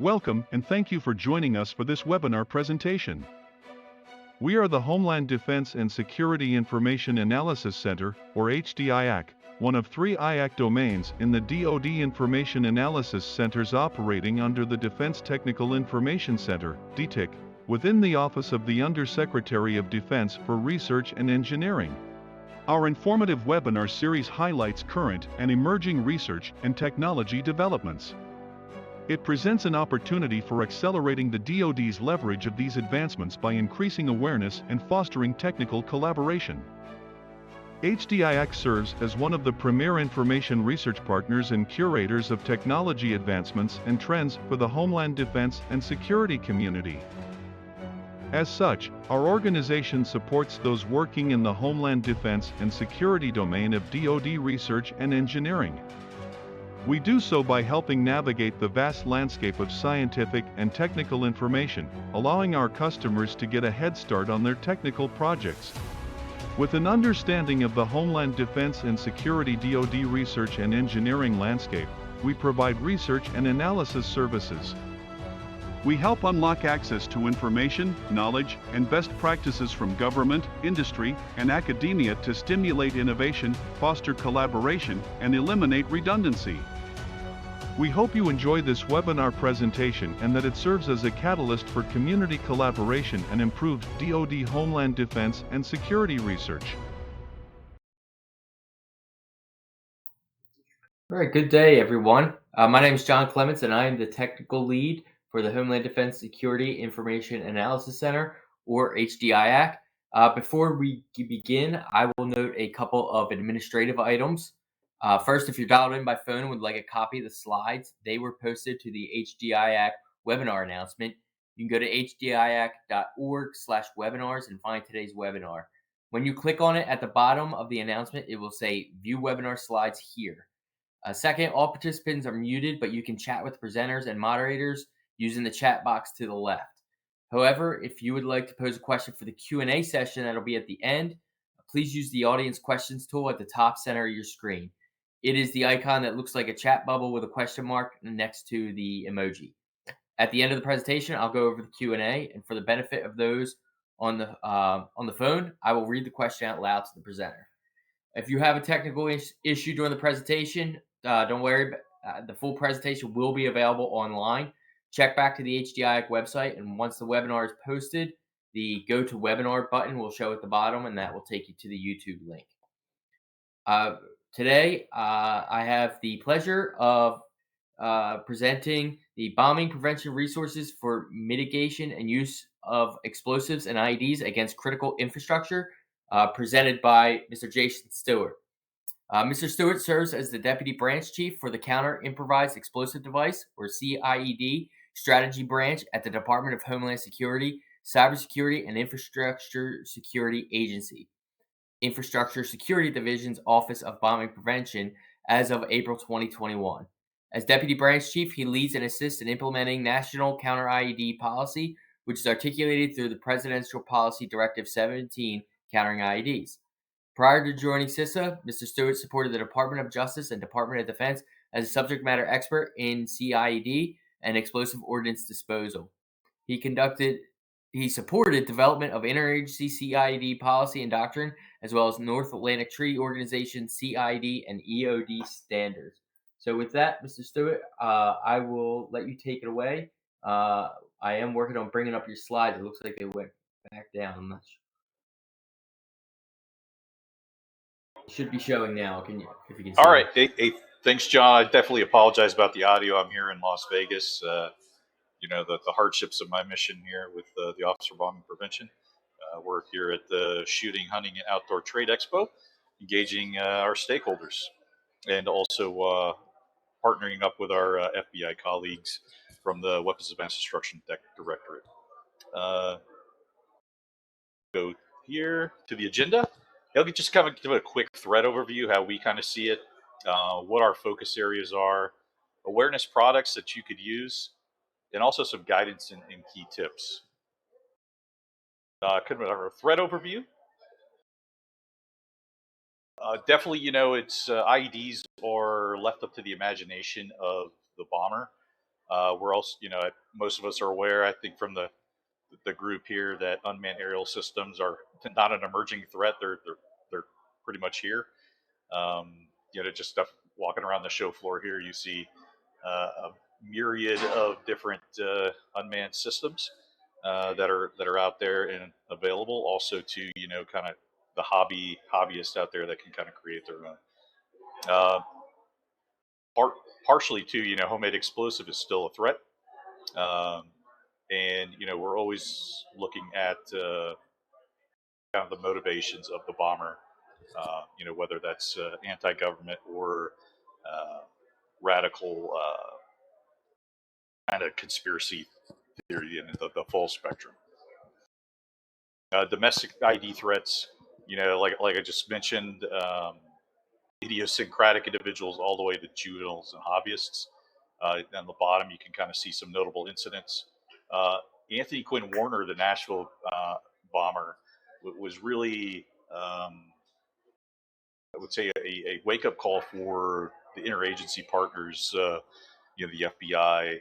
Welcome and thank you for joining us for this webinar presentation. We are the Homeland Defense and Security Information Analysis Center, or HDIAC, one of 3 IAC domains in the DoD Information Analysis Centers operating under the Defense Technical Information Center, DTIC, within the Office of the Undersecretary of Defense for Research and Engineering. Our informative webinar series highlights current and emerging research and technology developments. It presents an opportunity for accelerating the DoD's leverage of these advancements by increasing awareness and fostering technical collaboration. HDIAC serves as one of the premier information research partners and curators of technology advancements and trends for the Homeland Defense and Security community. As such, our organization supports those working in the Homeland Defense and Security domain of DoD research and engineering. We do so by helping navigate the vast landscape of scientific and technical information, allowing our customers to get a head start on their technical projects. With an understanding of the Homeland Defense and Security DoD research and engineering landscape, we provide research and analysis services. We help unlock access to information, knowledge, and best practices from government, industry, and academia to stimulate innovation, foster collaboration, and eliminate redundancy. We hope you enjoy this webinar presentation and that it serves as a catalyst for community collaboration and improved DoD Homeland Defense and Security research. All right, good day, everyone. My name is John Clements, and I am the technical lead for the Homeland Defense Security Information Analysis Center, or HDIAC. Before we begin, I will note a couple of administrative items. First, if you're dialed in by phone and would like a copy of the slides, they were posted to the HDIAC webinar announcement. You can go to hdIAC.org/webinars and find today's webinar. When you click on it at the bottom of the announcement, it will say View Webinar Slides here. Second, all participants are muted, but you can chat with presenters and moderators using the chat box to the left. However, if you would like to pose a question for the Q&A session that'll be at the end, please use the audience questions tool at the top center of your screen. It is the icon that looks like a chat bubble with a question mark next to the emoji. At the end of the presentation, I'll go over the Q&A, and for the benefit of those on the phone, I will read the question out loud to the presenter. If you have a technical issue during the presentation, don't worry. The full presentation will be available online. Check back to the HDIAC website, and once the webinar is posted, the Go to Webinar button will show at the bottom, and that will take you to the YouTube link. Today, I have the pleasure of presenting the Bombing Prevention Resources for Mitigation and Use of Explosives and IEDs Against Critical Infrastructure, presented by Mr. Jason Stewart. Mr. Stewart serves as the Deputy Branch Chief for the Counter-Improvised Explosive Device, or C-IED, Strategy Branch at the Department of Homeland Security, Cybersecurity, and Infrastructure Security Agency, Infrastructure Security Division's Office of Bombing Prevention as of April 2021. As Deputy Branch Chief, he leads and assists in implementing National Counter-IED Policy, which is articulated through the Presidential Policy Directive 17, Countering IEDs. Prior to joining CISA, Mr. Stewart supported the Department of Justice and Department of Defense as a subject matter expert in C-IED and explosive ordnance disposal. He supported development of interagency C-IED policy and doctrine, as well as North Atlantic Treaty Organization C-IED and EOD standards. So with that, Mr. Stewart, I will let you take it away. I am working on bringing up your slides. It looks like they went back down. I'm not sure. Should be showing now. If you can see. All right. Hey, thanks, John. I definitely apologize about the audio. I'm here in Las Vegas. The hardships of my mission here with the Office for Bombing Prevention. We're here at the Shooting, Hunting, and Outdoor Trade Expo, engaging our stakeholders and also partnering up with our FBI colleagues from the Weapons of Mass Destruction Directorate. Go here to the agenda. I'll just kind of give a quick threat overview, how we kind of see it, what our focus areas are, awareness products that you could use, and also some guidance and key tips. Kind of our threat overview. Definitely, it's IEDs are left up to the imagination of the bomber. We're also, most of us are aware, I think, from the group here, that unmanned aerial systems are not an emerging threat. They're pretty much here. Just stuff walking around the show floor here. You see a myriad of different unmanned systems that are out there and available. Also to kind of the hobbyists out there that can kind of create their own. Uh, Partially too, homemade explosive is still a threat. Um, and we're always looking at kind of the motivations of the bomber. Whether that's anti-government or uh, radical kind of conspiracy theory and the full spectrum. Domestic ID threats, like I just mentioned, idiosyncratic individuals all the way to juveniles and hobbyists. On the bottom, you can kind of see some notable incidents. Uh, Anthony Quinn Warner, the Nashville bomber, was really, I would say, a wake-up call for the interagency partners, the FBI,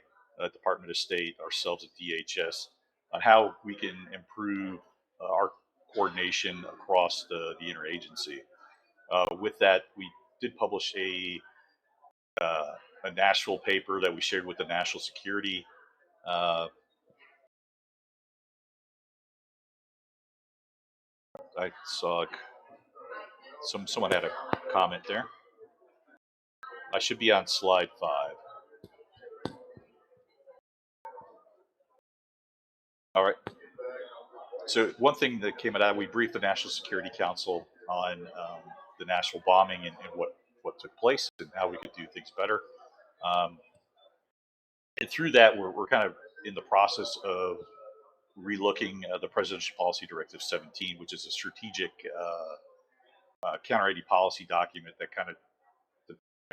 Department of State, ourselves at DHS, on how we can improve our coordination across the interagency. With that, we did publish a Nashville paper that we shared with the National Security. I saw someone had a comment there. I should be on slide 5. All right. So one thing that came out, we briefed the National Security Council on the Nashville bombing and what took place and how we could do things better. And through that, we're kind of in the process of relooking the Presidential Policy Directive 17, which is a strategic counter-IED policy document that kind of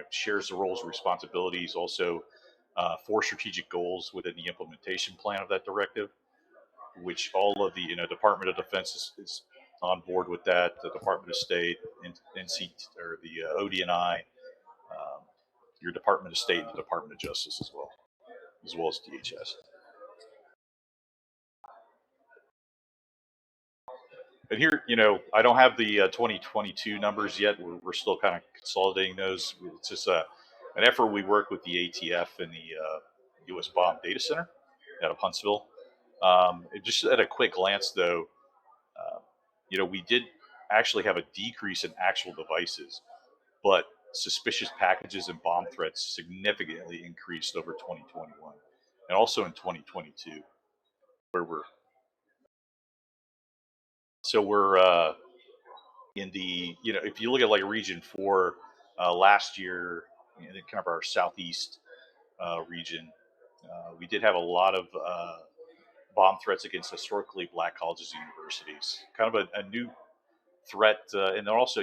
shares the roles and responsibilities, also 4 strategic goals within the implementation plan of that directive, which all of the Department of Defense is on board with that. The Department of State, NC, or the ODNI, your Department of State, and the Department of Justice as well as DHS. And here, I don't have the 2022 numbers yet. We're still kind of consolidating those. It's just an effort we work with the ATF and the U.S. Bomb Data Center out of Huntsville. Just at a quick glance, though, we did actually have a decrease in actual devices, but suspicious packages and bomb threats significantly increased over 2021 and also in 2022, where we're in the, if you look at like region 4 last year, in kind of our southeast region, we did have a lot of bomb threats against historically black colleges and universities. Kind of a new threat, and then also,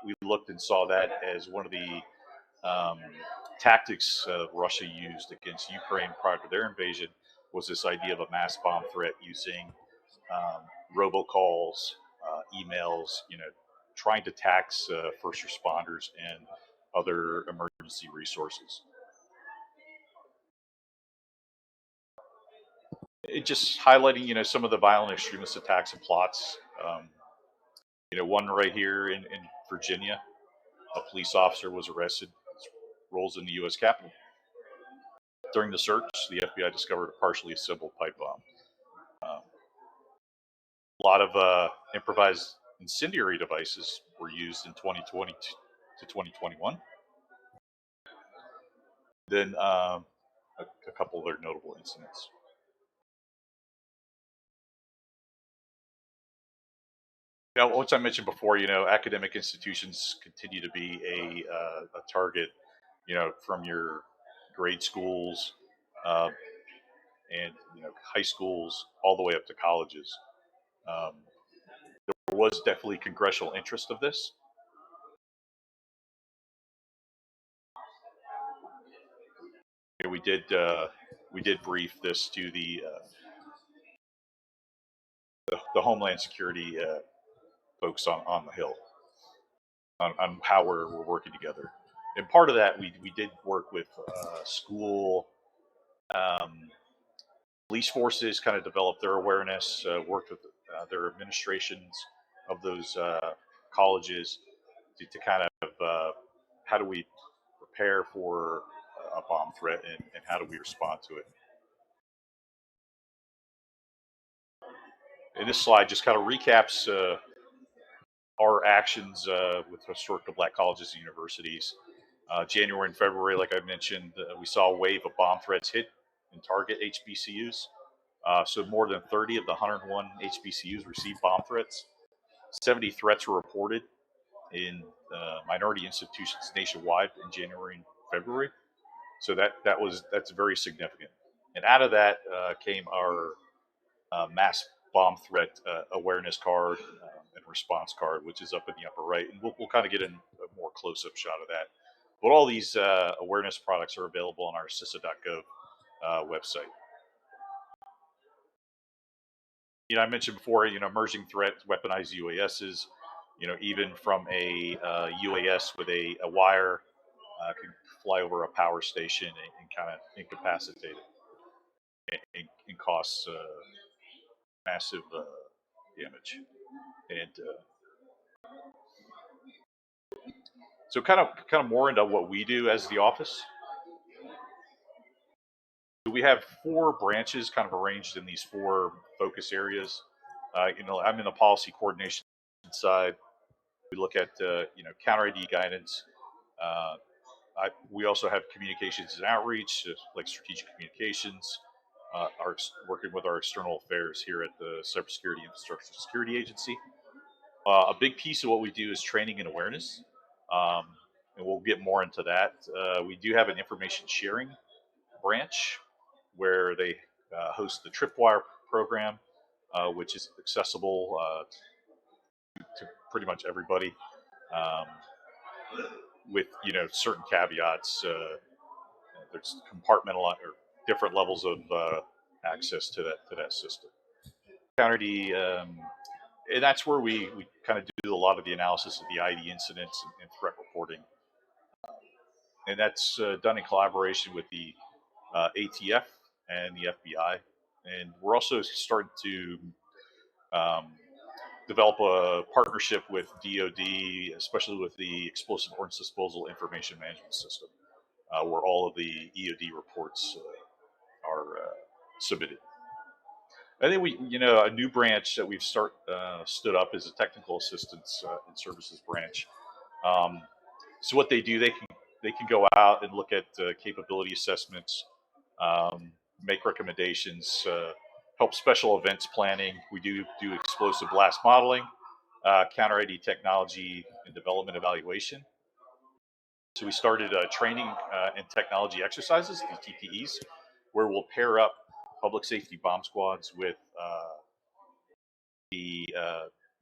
we looked and saw that as one of the tactics Russia used against Ukraine prior to their invasion, was this idea of a mass bomb threat using robocalls, emails, trying to tax first responders and other emergency resources. It just highlighting, some of the violent extremist attacks and plots. One right here in Virginia, a police officer was arrested, rolls in the U.S. Capitol. During the search, the FBI discovered a partially assembled pipe bomb. A lot of improvised incendiary devices were used in 2020 to 2021. Then a couple other notable incidents. Now, once I mentioned before, academic institutions continue to be a target, from your grade schools and high schools all the way up to colleges. There was definitely congressional interest of this. We did brief this to the Homeland Security folks on the Hill on how we're working together. And part of that, we did work with school Police forces kind of developed their awareness, worked with their administrations of those colleges to kind of how do we prepare for a bomb threat and how do we respond to it. And this slide just kind of recaps our actions with historical black colleges and universities. January and February, like I mentioned, we saw a wave of bomb threats hit and target HBCUs. So more than 30 of the 101 HBCUs received bomb threats. 70 threats were reported in minority institutions nationwide in January and February. So that's very significant. And out of that came our mass bomb threat awareness card and response card, which is up in the upper right. And we'll kind of get in a more close-up shot of that. But all these awareness products are available on our CISA.gov website. I mentioned before, emerging threats, weaponized UASs, even from a UAS with a wire can fly over a power station and kind of incapacitate it and cause massive damage. And so kind of more into what we do as the office. We have 4 branches kind of arranged in these 4 focus areas. I'm in the policy coordination side. We look at counter-ID guidance. We also have communications and outreach, like strategic communications. Working with our external affairs here at the Cybersecurity Infrastructure Security Agency. A big piece of what we do is training and awareness, and we'll get more into that. We do have an information sharing branch where they host the Tripwire program, which is accessible to pretty much everybody, with certain caveats. There's compartmental or different levels of access to that system. Counter-ID, and that's where we kind of do a lot of the analysis of the IED incidents and threat reporting, and that's done in collaboration with the ATF and the FBI. And we're also starting to develop a partnership with DoD, especially with the Explosive Ordnance Disposal Information Management System, where all of the EOD reports are submitted. I think a new branch that we've stood up is a technical assistance and services branch. So what they do, they can go out and look at capability assessments, make recommendations, help special events planning. We do explosive blast modeling, counter-ID technology and development evaluation. So we started training and technology exercises, the TPEs, where we'll pair up public safety bomb squads with the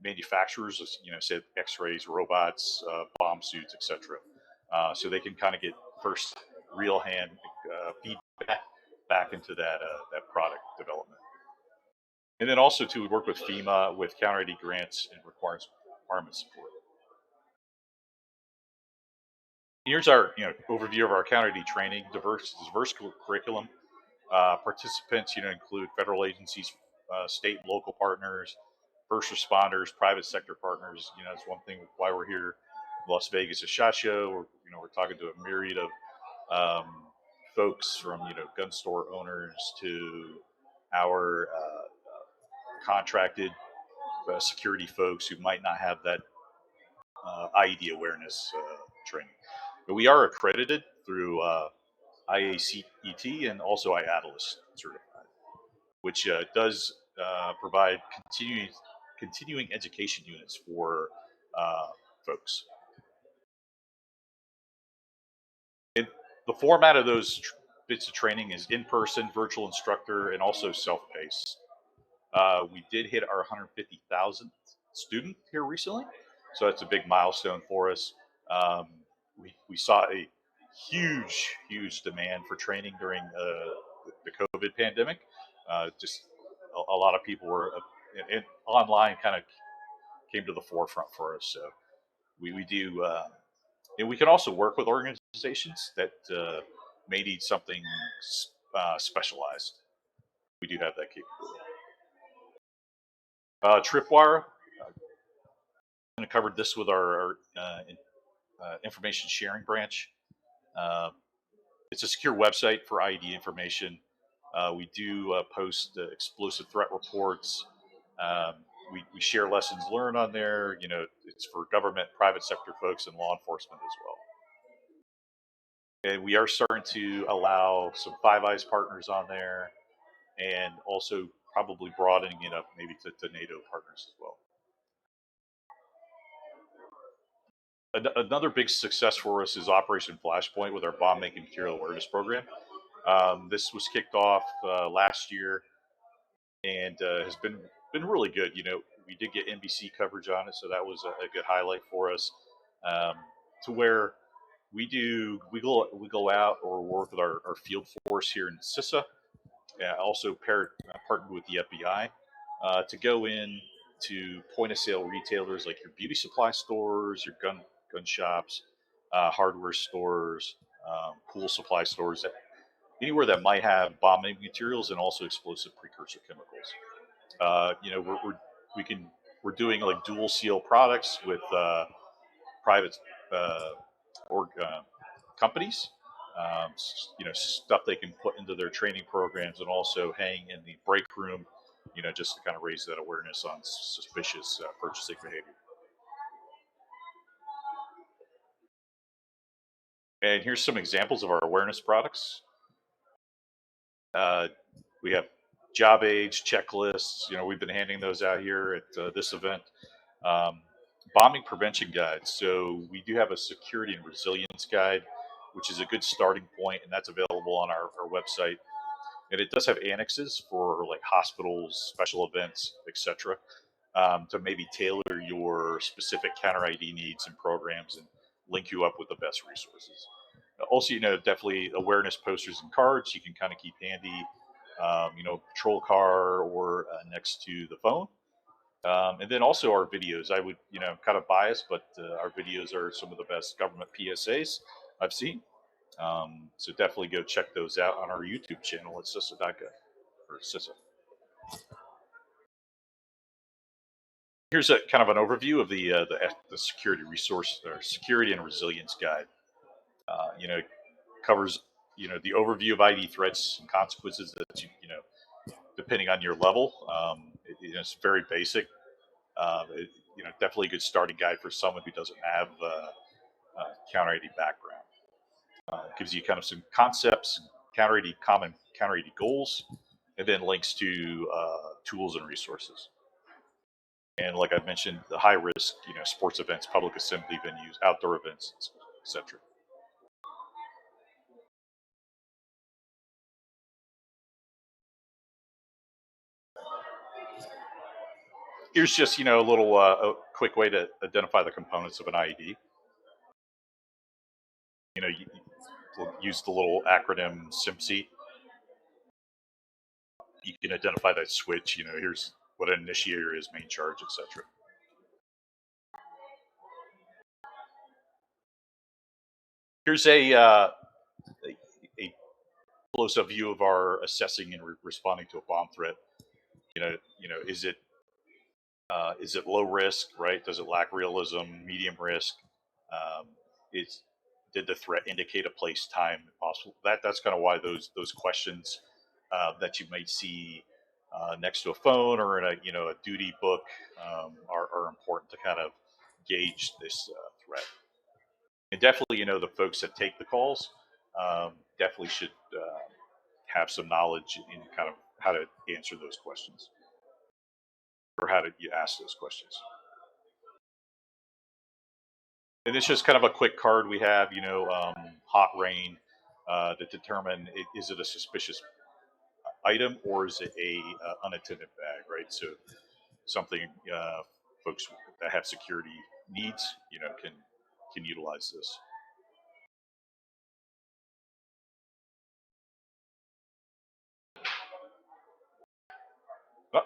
manufacturers, say X-rays, robots, bomb suits, etc. So they can kind of get first real hand feedback back into that product development. And then also we work with FEMA with counter-ID grants and requirement support. Here's our overview of our counter-ID training. Diverse curriculum. Participants include federal agencies, state and local partners, first responders, private sector partners. That's one thing why we're here in Las Vegas at SHOT Show. We're talking to a myriad of folks from gun store owners to our contracted security folks who might not have that IED awareness training. But we are accredited through IACET and also IADLS certified, which does provide continuing education units for folks. And the format of those bits of training is in-person, virtual instructor, and also self-paced. We did hit our 150,000th student here recently, so that's a big milestone for us. We saw a huge demand for training during the COVID pandemic. Just a lot of people were online kind of came to the forefront for us. So we do, and we can also work with organizations that may need something specialized. We do have that capability. Tripwire, kind of covered this with our information sharing branch. Uh, it's a secure website for IED information. We do post explosive threat reports. Um, we share lessons learned on there. You know, it's for government, private sector folks, and law enforcement as well. And we are starting to allow some Five Eyes partners on there, and also probably broadening it up maybe to NATO partners as well. Another big success for us is Operation Flashpoint with our bomb making material awareness program. This was kicked off last year and has been really good. You know, we did get NBC coverage on it, so that was a good highlight for us. Um, to where we go out or work with our field force here in CISA, also partnered with the FBI to go in to point of sale retailers like your beauty supply stores, your gun shops, hardware stores, pool supply stores, anywhere that might have bombing materials and also explosive precursor chemicals. You know, we can we're doing like dual seal products with private or companies. You know, stuff they can put into their training programs and also hang in the break room. You know, just to kind of raise that awareness on suspicious purchasing behavior. And here's some examples of our awareness products. Uh, we have job aids, checklists. You know, we've been handing those out here at this event. Um, bombing prevention guides. So we do have a security and resilience guide, which is a good starting point, and that's available on our website. And it does have annexes for like hospitals, special events, etc., to maybe tailor your specific counter ID needs and programs and link you up with the best resources. Also, you know, definitely awareness posters and cards you can kind of keep handy. You know, patrol car or next to the phone. And then also our videos. I would, you know, kind of biased, but our videos are some of the best government PSAs I've seen. So definitely go check those out on our YouTube channel at CISA.gov or CISA. Here's a kind of an overview of the security resource or security and resilience guide. You know, covers the overview of IED threats and consequences that you know depending on your level. It's very basic. You know, definitely a good starting guide for someone who doesn't have counter ID background. Gives you kind of some concepts, common counter ID goals, and then links to tools and resources. And like I mentioned, the high risk, you know, sports events, public assembly venues, outdoor events, etc. Here's just a little a quick way to identify the components of an IED. You know, you use the little acronym SIMC. You can identify that switch. You know, here's what an initiator is, main charge, etc. Here's a close-up view of our assessing and responding to a bomb threat. Is it low risk, right? Does it lack realism? Medium risk? Um, it's Did the threat indicate a place, time, possible? That's kind of why those questions that you might see next to a phone or in a duty book are important to kind of gauge this threat. And definitely, the folks that take the calls definitely should have some knowledge in kind of how to answer those questions or how to ask those questions. And it's just kind of a quick card we have, hot rain to determine is it a suspicious item or is it a unattended bag, right? So something folks that have security needs, can utilize this.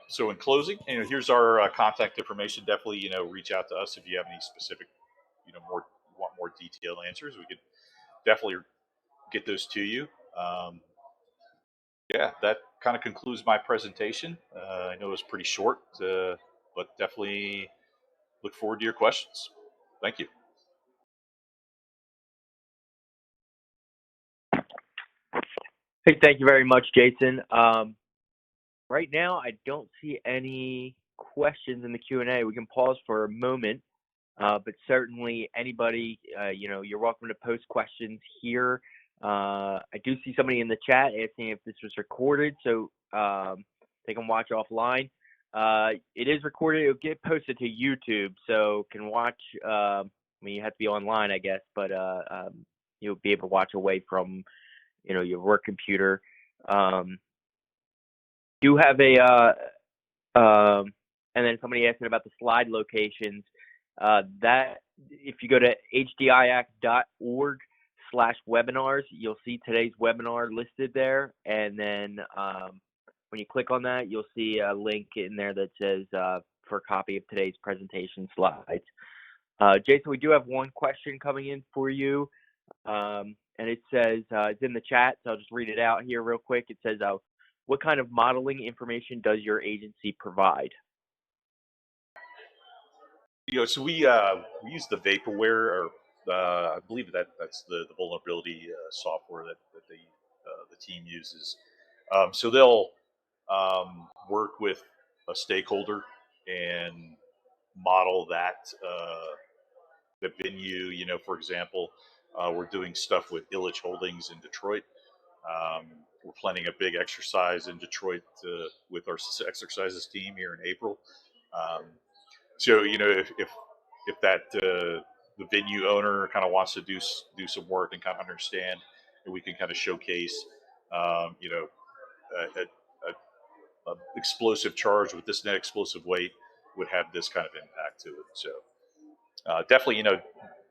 So in closing, here's our contact information. Definitely, reach out to us if you have any specific, want more detailed answers. We could definitely get those to you. Yeah, that kind of concludes my presentation. I know it was pretty short, but definitely look forward to your questions. Thank you. Hey, thank you very much, Jason. Right now, I don't see any questions in the Q&A. We can pause for a moment, but certainly anybody, you're welcome to post questions here. I do see somebody in the chat asking if this was recorded, so they can watch offline. It is recorded. It'll get posted to YouTube, so can watch. You have to be online, I guess, but you'll be able to watch away from your work computer. Do have and then somebody asking about the slide locations. That if you go to hdiac.org/webinars, you'll see today's webinar listed there, and then when you click on that, you'll see a link in there that says for a copy of today's presentation slides. Jason, we do have one question coming in for you. And it says, it's in the chat, so I'll just read it out here real quick. It says, what kind of modeling information does your agency provide? So we use the vaporware, or I believe that's the vulnerability software that the team uses. So they'll work with a stakeholder and model that the venue. For example, we're doing stuff with Illich Holdings in Detroit. We're planning a big exercise in Detroit with our exercises team here in April. So if that the venue owner kind of wants to do some work and kind of understand, and we can kind of showcase, a explosive charge with this net explosive weight would have this kind of impact to it. So definitely,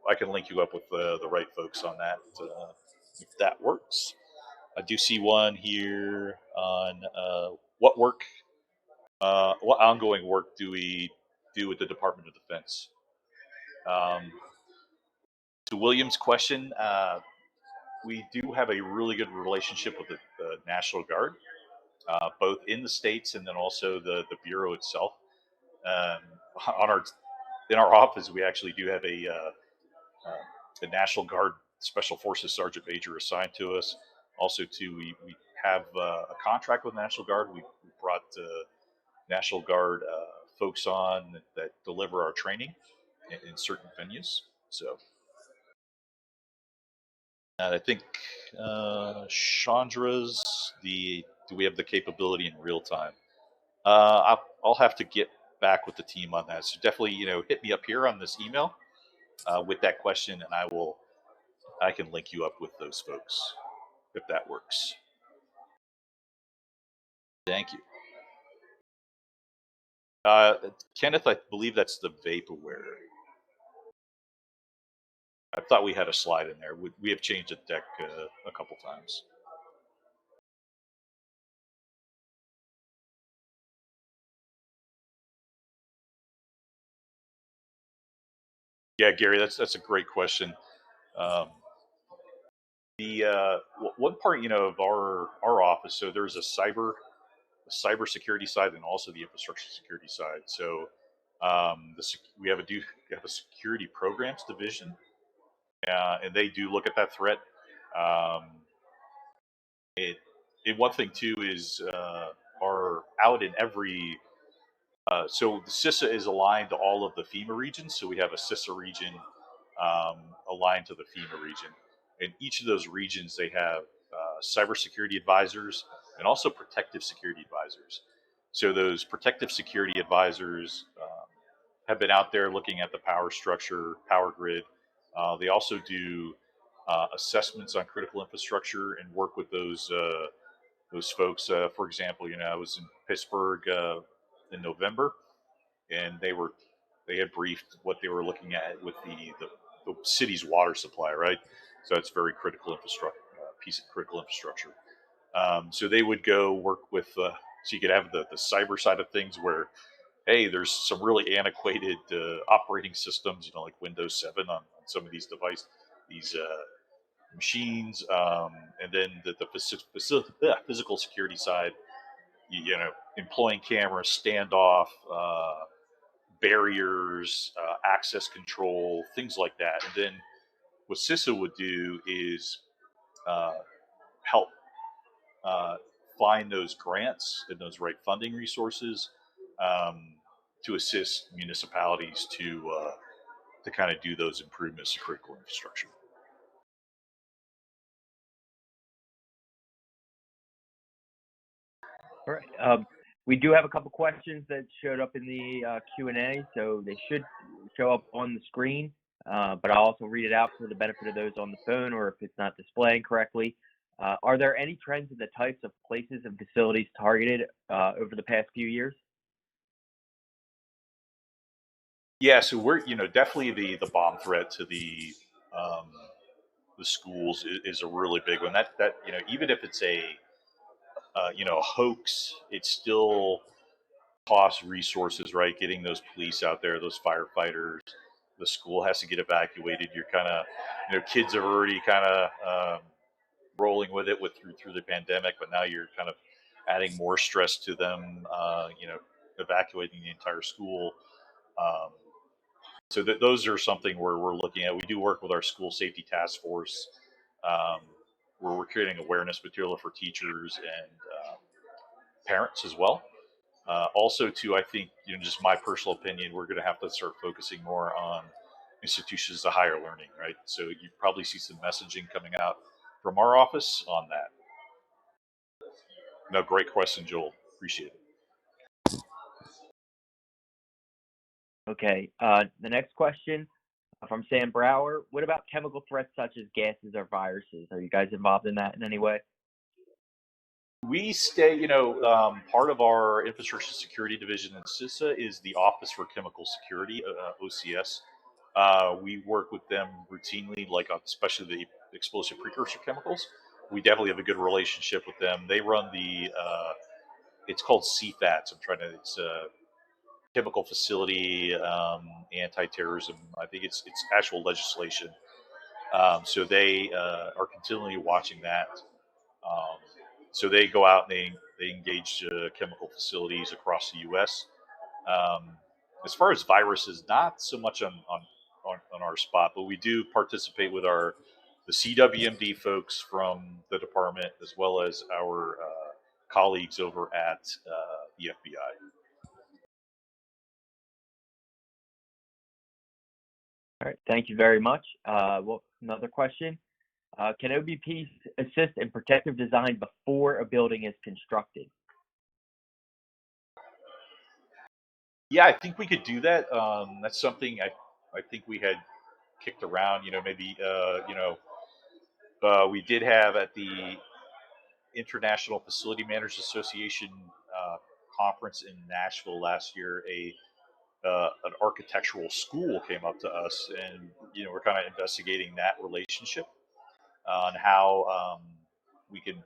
I can link you up with the right folks on that if that works. I do see one here on what ongoing work do we do with the Department of Defense? To William's question, we do have a really good relationship with the National Guard, both in the States and then also the Bureau itself. In our office, we actually do have a National Guard Special Forces Sergeant Major assigned to us. Also, too, we have a contract with National Guard. We brought National Guard folks on that deliver our training in certain venues. So I think Chandra's do we have the capability in real time? I'll have to get back with the team on that. So definitely, hit me up here on this email with that question, and I can link you up with those folks if that works. Thank you. Kenneth, I believe that's the vaporware. I thought we had a slide in there. We have changed the deck a couple times. Yeah, Gary, that's a great question. The one part, of our office, so there's a cybersecurity side and also the infrastructure security side. So we have a security programs division, and they do look at that threat. One thing too is are out in every. So the CISA is aligned to all of the FEMA regions. So we have a CISA region aligned to the FEMA region. In each of those regions, they have cybersecurity advisors and also protective security advisors. So those protective security advisors have been out there looking at the power structure, power grid. They also do assessments on critical infrastructure and work with those folks. For example, I was in Pittsburgh in November, and they had briefed what they were looking at with the city's water supply, right? So it's very critical infrastructure, piece of critical infrastructure. So they would go work with, so you could have the cyber side of things where, hey, there's some really antiquated operating systems, like Windows 7 on some of these devices, these machines, and then the physical security side, you know, employing cameras, standoff, barriers, access control, things like that. And then what CISA would do is uh, help uh, find those grants and those right funding resources um, to assist municipalities to kind of do those improvements to critical infrastructure. All right. We do have a couple questions that showed up in the Q&A, so they should show up on the screen, but I'll also read it out for the benefit of those on the phone or if it's not displaying correctly. Are there any trends in the types of places and facilities targeted over the past few years? Yeah, so we're definitely the bomb threat to the schools is a really big one. That even if it's a hoax, it still costs resources, right? Getting those police out there, those firefighters, the school has to get evacuated. You're kind of kids are already kind of rolling with it through the pandemic, but now you're kind of adding more stress to them. Evacuating the entire school. Um, so those are something we're looking at. We do work with our school safety task force. Um, where we're creating awareness material for teachers and parents as well. Also, too, I think just my personal opinion, we're going to have to start focusing more on institutions of higher learning, right? So you probably see some messaging coming out from our office on that. No, great question, Joel. Appreciate it. Okay. The next question from Sam Brower. What about chemical threats such as gases or viruses? Are you guys involved in that in any way? We stay, part of our infrastructure security division in CISA is the Office for Chemical Security, OCS. We work with them routinely, like especially the explosive precursor chemicals. We definitely have a good relationship with them. They run it's called CFATS. It's a chemical facility anti-terrorism. I think it's actual legislation. So they are continually watching that. Um, so they go out and they engage chemical facilities across the U.S. Um, as far as viruses, not so much on our spot, but we do participate with the CWMD folks from the department as well as our colleagues over at the FBI. All right. Thank you very much. Well, another question. Can OBPs assist in protective design before a building is constructed? Yeah, I think we could do that. That's something I think we had kicked around. Maybe we did have at the International Facility Managers Association conference in Nashville last year. An architectural school came up to us, and we're kind of investigating that relationship on how we can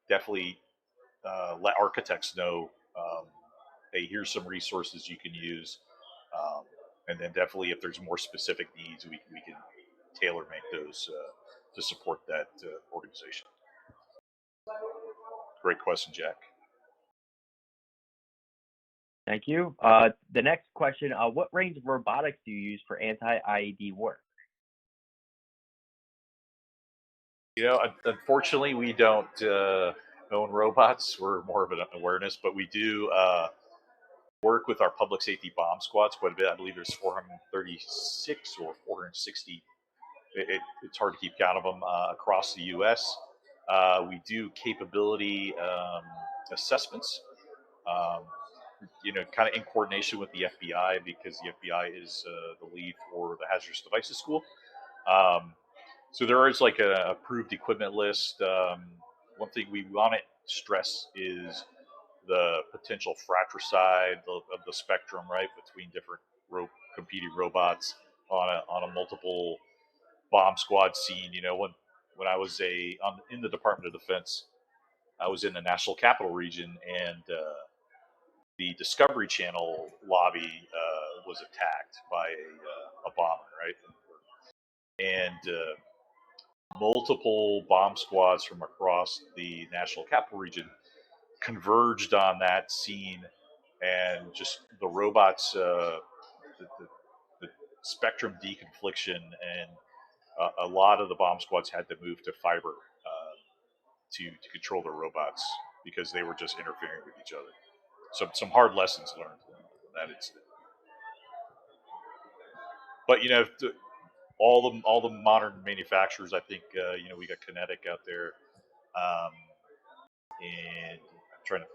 definitely let architects know, hey, here's some resources you can use, um, and then definitely if there's more specific needs, we can tailor make those to support that organization. Great question, Jack. Thank you. The next question, what range of robotics do you use for anti-IED work? Unfortunately, we don't own robots. We're more of an awareness, but we do work with our public safety bomb squads quite a bit. I believe there's 436 or 460. It's hard to keep count of them across the U.S. We do capability assessments, um, kind of in coordination with the FBI because the FBI is the lead for the Hazardous Devices School. So there is like a approved equipment list. One thing we want to stress is the potential fratricide of the spectrum, right, between different competing robots on a multiple bomb squad scene. When I was in the Department of Defense, I was in the National Capital Region, and the Discovery Channel lobby was attacked by a bomber, right? And multiple bomb squads from across the national capital region converged on that scene, and just the robots, the spectrum deconfliction, and a lot of the bomb squads had to move to fiber to control the robots because they were just interfering with each other. So some hard lessons learned in that incident. But all the modern manufacturers, I think we got Kinetic out there, and I'm trying to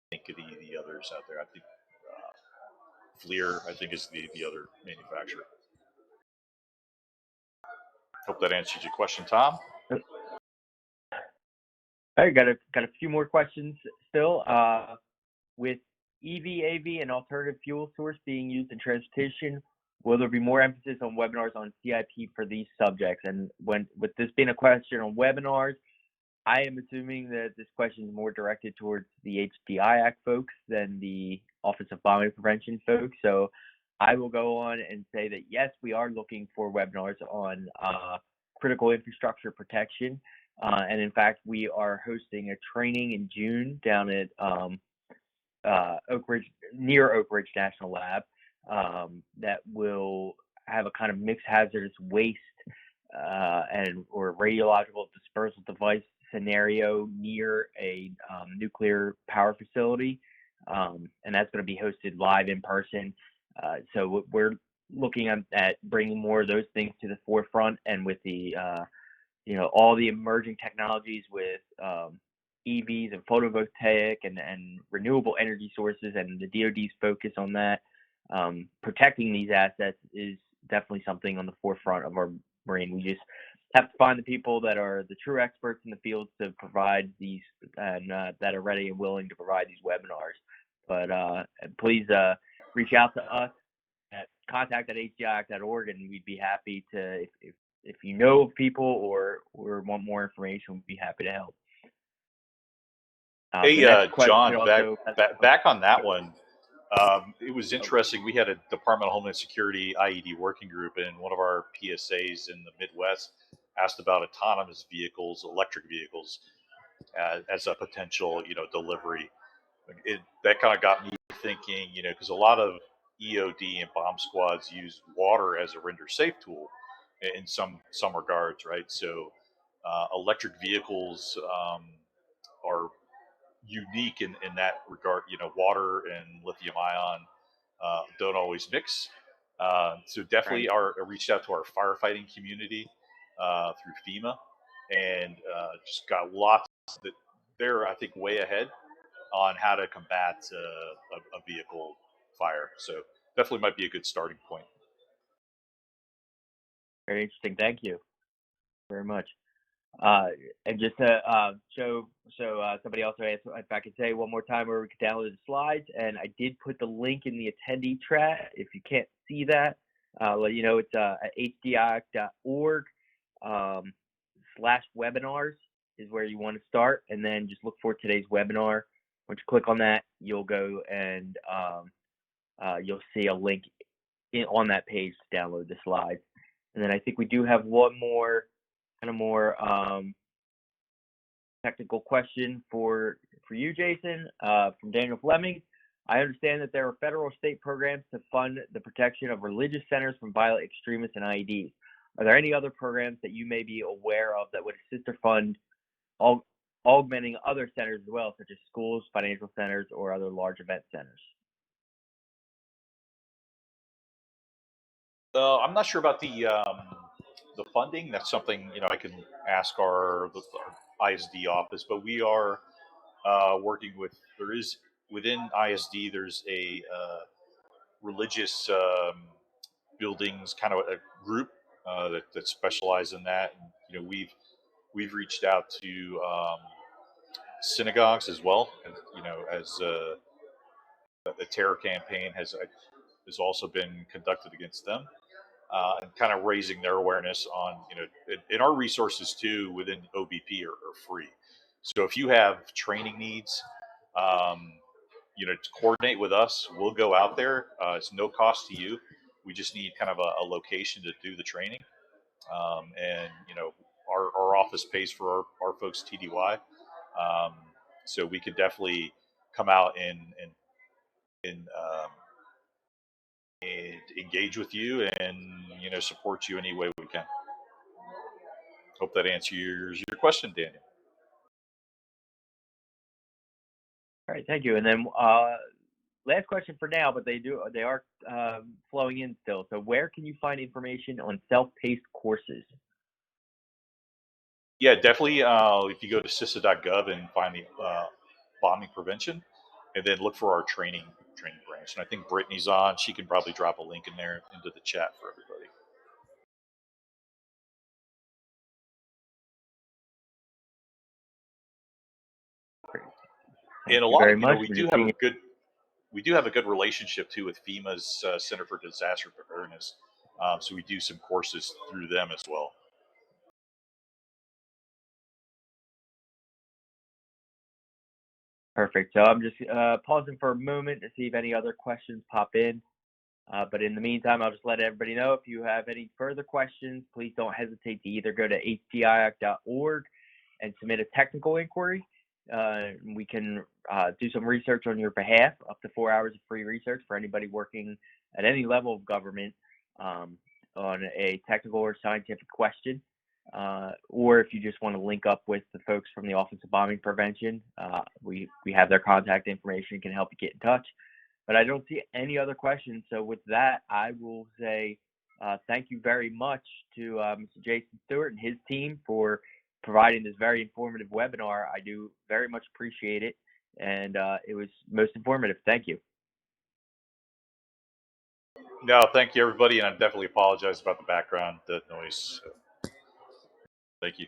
think of the others out there. I think FLIR, I think, is the other manufacturer. Hope that answers your question, Tom. All right, got a few more questions still. With EV, AV, and alternative fuel source being used in transportation, will there be more emphasis on webinars on CIP for these subjects? And with this being a question on webinars, I am assuming that this question is more directed towards the HDIAC folks than the Office of Bombing Prevention folks. So I will go on and say that yes, we are looking for webinars on critical infrastructure protection. And in fact, we are hosting a training in June down at near Oak Ridge National Lab that will have a kind of mixed hazardous waste or radiological dispersal device scenario near a nuclear power facility, and that's going to be hosted live in person. So we're looking at bringing more of those things to the forefront, and with the all the emerging technologies with EVs and photovoltaic and renewable energy sources, and the DoD's focus on that, protecting these assets is definitely something on the forefront of our brain. We just have to find the people that are the true experts in the field to provide these, and that are ready and willing to provide these webinars. But please reach out to us at contact@hdiac.org, and we'd be happy to, if you know of people or want more information, we'd be happy to help. Hey, John, back on that one. It was interesting. We had a Department of Homeland Security IED working group, and one of our PSAs in the Midwest asked about autonomous vehicles, electric vehicles, as a potential, delivery. That kind of got me thinking, because a lot of EOD and bomb squads use water as a render safe tool in some regards, right? So electric vehicles are unique in that regard. Water and lithium ion don't always mix. So definitely reached out to our firefighting community through FEMA, and just got lots that they're, I think, way ahead on how to combat a vehicle fire. So definitely might be a good starting point. Very interesting. Thank you very much. And just to show, somebody also asked if I could say one more time where we could download the slides, and I did put the link in the attendee chat. If you can't see that, let you know it's at HDIAC.org /webinars is where you want to start, and then just look for today's webinar. Once you click on that, you'll go and you'll see a link on that page to download the slides. And then I think we do have one more technical question for you, Jason, from Daniel Fleming. I understand that there are federal state programs to fund the protection of religious centers from violent extremists and IEDs. Are there any other programs that you may be aware of that would assist or fund augmenting other centers as well, such as schools, financial centers, or other large event centers? I'm not sure about the funding. That's something I can ask our ISD office, but we are working with. There is within ISD. There's a religious buildings kind of a group that specialize in that. And, we've reached out to synagogues as well, and as the terror campaign has also been conducted against them. And kind of raising their awareness on, and our resources too within OBP are free. So if you have training needs, to coordinate with us, we'll go out there. It's no cost to you. We just need kind of a location to do the training. And our office pays for our folks TDY, so we could definitely come out and engage with you and support you any way we can. Hope that answers your question, Daniel. All right, thank you. And then last question for now, but they are flowing in still. So where can you find information on self-paced courses? Yeah, definitely. If you go to CISA.gov and find the bombing prevention, and then look for our training branch. And I think Brittany's on. She can probably drop a link in there into the chat for everybody. And a lot of we do have a good relationship too with FEMA's Center for Disaster Preparedness. So we do some courses through them as well. Perfect. So I'm just pausing for a moment to see if any other questions pop in. But in the meantime, I'll just let everybody know if you have any further questions, please don't hesitate to either go to HDIAC.org and submit a technical inquiry. We can do some research on your behalf, up to 4 hours of free research for anybody working at any level of government on a technical or scientific question. Or if you just want to link up with the folks from the Office of Bombing Prevention, we have their contact information and can help you get in touch. But I don't see any other questions. So with that, I will say thank you very much to Mr. Jason Stewart and his team for providing this very informative webinar. I do very much appreciate it. And it was most informative. Thank you. No, thank you, everybody. And I definitely apologize about the background noise. Thank you.